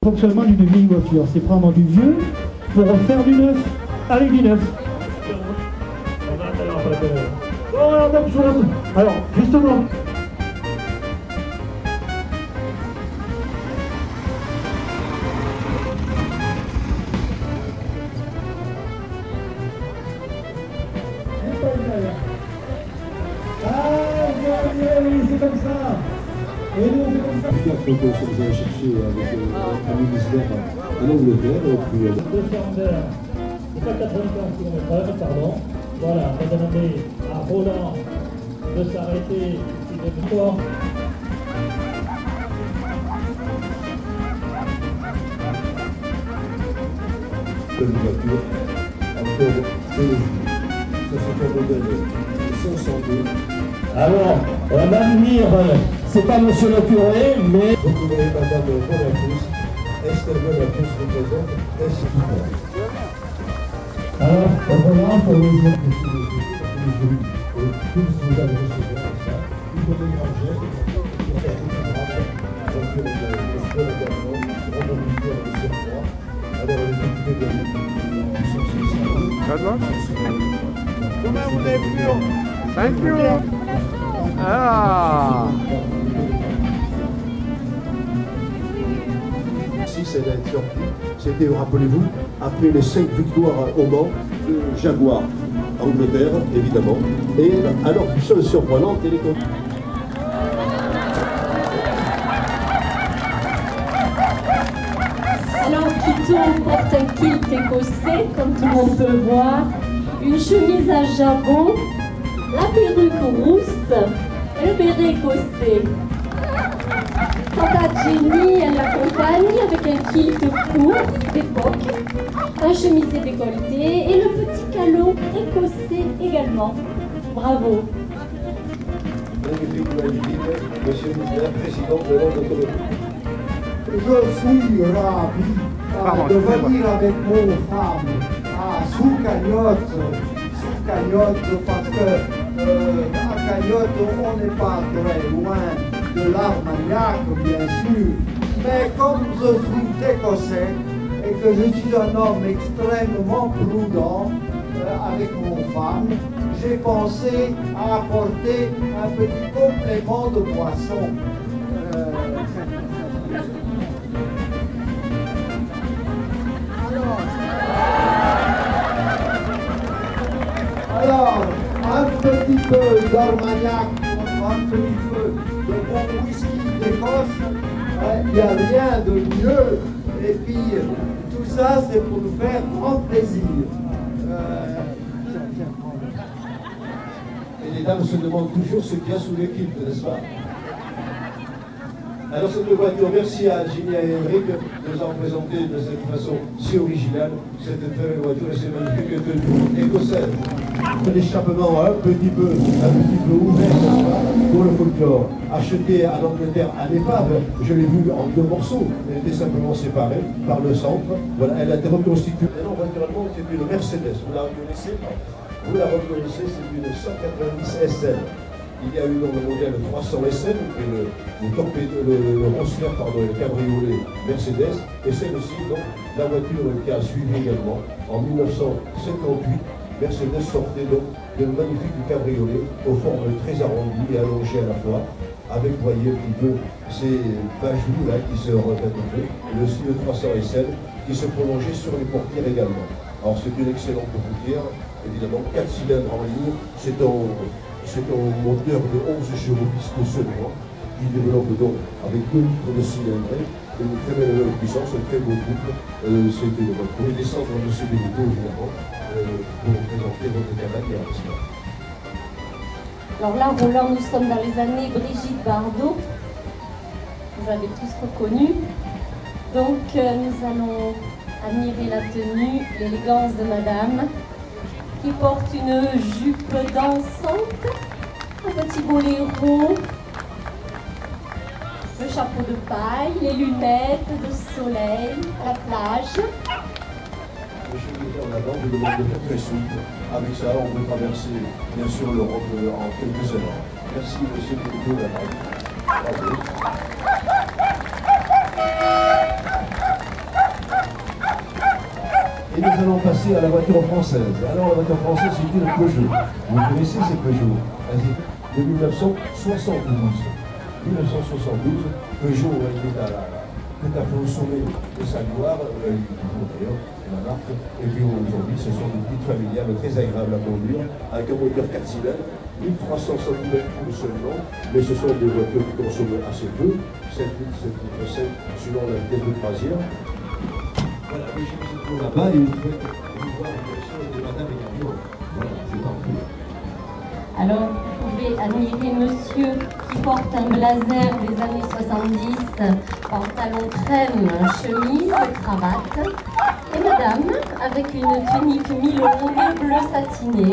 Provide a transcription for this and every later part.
Fonctionnement d'une vieille voiture, c'est prendre du vieux pour refaire du neuf avec du neuf. Bon, alors donc, alors justement. C'est comme ça. Et nous, on fait comme ça. Plusieurs photos que vous avez cherché avec un ministère en Angleterre. Puis, 200 heures, c'est pas 95 km/h, pardon. Voilà, on va demander à Roland de s'arrêter ici de sport. Une voiture, encore ça c'est un modèle 502. Alors, on va venir, c'est pas monsieur le curé, mais... Donc vous avez madame Bonapus, Esther Bonapus représente Est-Super. Alors, Roland, pour les autres, Tous vous avez recevoir ça. Il faut des grands gestes pour faire tout le travail. Donc le sport également, rentabilité avec le surpoids. Alors les députés de la Comment vous avez pu 5 kilos. Ah. Si c'est la sortie, c'était, rappelez-vous, après les 5 victoires au Mans, de Jaguar, Angleterre, évidemment. Et alors, chose surprenante, elle est contre. Alors Quito porte un kilt écossais, comme tout le monde peut voir, une chemise à jabot, la perruque rousse et le béret écossais. Quant à Jenny, elle l'accompagne avec un kilt court d'époque, un chemisier décolleté et le petit calot écossais également. Bravo. Magnifique, magnifique, monsieur le président de l'Ordre. Je suis ravi de venir avec mon femme sous Cagnotte, parce que à Cagnotte, on n'est pas très loin de l'Armagnac, bien sûr, mais comme je suis écossais et que je suis un homme extrêmement prudent avec mon femme, j'ai pensé à apporter un petit complément de boisson. Alors, un petit peu d'Armagnac, un petit peu de bon whisky d'Écosse, il n'y a rien de mieux. Et puis, tout ça, c'est pour nous faire grand plaisir. Et les dames se demandent toujours ce qu'il y a sous l'équipe, n'est-ce pas? Alors cette voiture, merci à Ginny et Henrik de nous avoir présenté de cette façon si originale cette très belle voiture et ces magnifiques tenues écossaises. L'échappement un petit peu ouvert, n'est-ce pas, pour le folklore. Acheté en Angleterre à l'épave, je l'ai vu en 2 morceaux, elle était simplement séparée par le centre. Voilà, elle a été reconstituée. Et non, naturellement, c'est une Mercedes, vous la reconnaissez? Vous la reconnaissez, c'est une 190 SL. Il y a eu dans le modèle 300 SL, le Rosler, le cabriolet Mercedes, et celle-ci, donc, la voiture qui a suivi également. En 1958, Mercedes sortait donc d'un magnifique cabriolet aux formes très arrondies et allongées à la fois, avec, vous voyez, un petit peu ces bajous là qui se retatouaient, et aussi le 300 SL qui se prolongeait sur les portières également. Alors c'est une excellente routière, évidemment, 4 cylindres en ligne, c'est un moteur de 11 chevaux fiscaux seulement, qui développe donc avec 2 litres de cylindrée, une très belle puissance, un très beau couple. C'était votre pour descendre de ce Benito, évidemment, pour présenter votre caractère. Alors là, Roland, nous sommes dans les années Brigitte Bardot. Vous avez tous reconnu. Donc, nous allons admirer la tenue, l'élégance de madame, qui porte une jupe dansante, un petit boléro, le chapeau de paille, les lunettes de soleil à la plage. Monsieur le ministre, en avant, je demande de faire très souple. Avec ça, on peut traverser, bien sûr, l'Europe en quelques heures. Merci, monsieur le ministre, d'avoir. Bravo. passer à la voiture française. Alors la voiture française, c'est une Peugeot. Vous connaissez ces Peugeot? De 1972. 1972, Peugeot était tout à fait au sommet de sa gloire, d'ailleurs, la marque. Et puis aujourd'hui, ce sont des petites familiales très agréables à conduire, avec un moteur 4 cylindres, 1300 cm seulement, mais ce sont des voitures qui consomment assez peu, 7 litres, 7 litres 5, selon la vitesse de croisière. Voilà, mais je vous trouve là-bas et vous pouvez voir la direction de Madame et Gabriel. Voilà, je t'en prie. Alors, vous pouvez admirer monsieur qui porte un blazer des années 70, pantalon crème, chemise, cravate, et madame avec une tunique mi-longue, bleu satiné,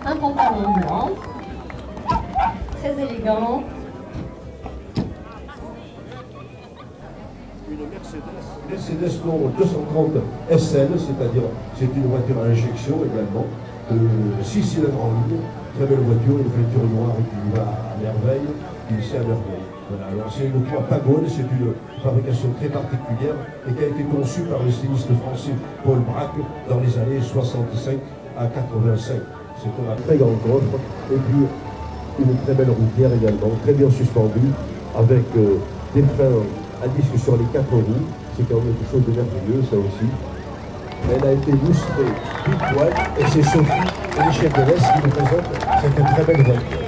un pantalon blanc, très élégant. Une Mercedes nombre 230 SL, c'est-à-dire c'est une voiture à injection également, 6 cylindres en ligne, très belle voiture, une peinture noire qui va à merveille, qui sait à merveille. Voilà, alors c'est une toit Pagode, c'est une fabrication très particulière et qui a été conçue par le styliste français Paul Braque dans les années 65 à 85. C'est un très grand coffre et puis une très belle routière également, très bien suspendue, avec des freins à disque sur les 4 roues. C'est quand même quelque chose de merveilleux, ça aussi. Elle a été lustrée pile poil et c'est Sophie et Michel Delès qui nous présentent cette très belle voiture.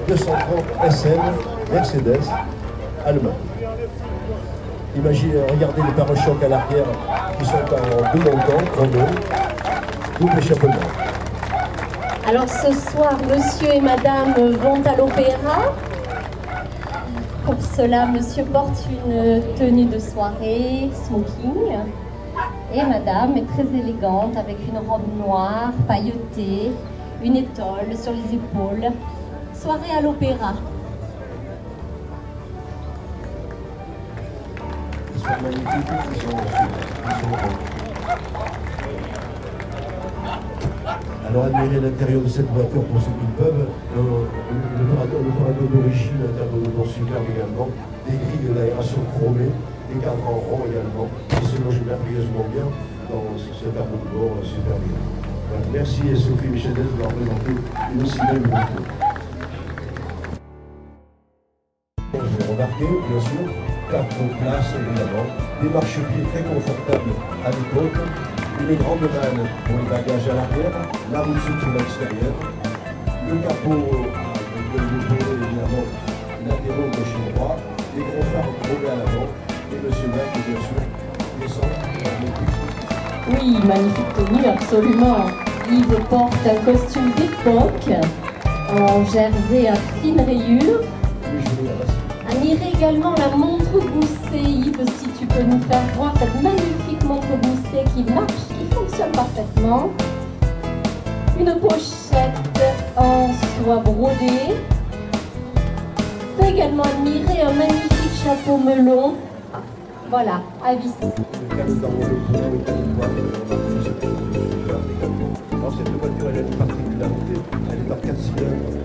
230 SL Mercedes allemand. Imaginez, regardez les pare-chocs à l'arrière qui sont en deux montants, chrono, double échappement. Alors ce soir, monsieur et madame vont à l'opéra. Pour cela, monsieur porte une tenue de soirée, smoking. Et madame est très élégante avec une robe noire, pailletée, une étole sur les épaules. Soirée à l'opéra. Ils sont magnifiques, ils sont alors admirez l'intérieur de cette voiture pour ceux qui le peuvent. Le paradeau d'origine, un tableau superbe également, des grilles d'aération chromées, des cadrans ronds également, qui se logent merveilleusement bien dans ce tableau de bord super bien. Voilà. Merci et Sophie Michel de leur présenter une aussi belle voiture. J'ai remarqué, bien sûr, 4 places évidemment, des marchepieds très confortables à l'époque, une grande vanne pour les bagages à l'arrière, la roue sur l'extérieur, le capot avec le volet évidemment latéraux gauche et droit, les gros phares chromés à l'avant, et monsieur Mac, bien sûr, descend dans le Oui, magnifique tenue, absolument. Yves porte un costume d'époque en jersey à fine rayure. Admirez également la montre Gousset, Yves, si tu peux nous faire voir cette magnifique montre Gousset qui marche, qui fonctionne parfaitement. Une pochette en soie brodée. On peut également admirer un magnifique chapeau melon. Voilà, à vis. Alors cette voiture, elle a une particularité, elle est par 4 cylindres.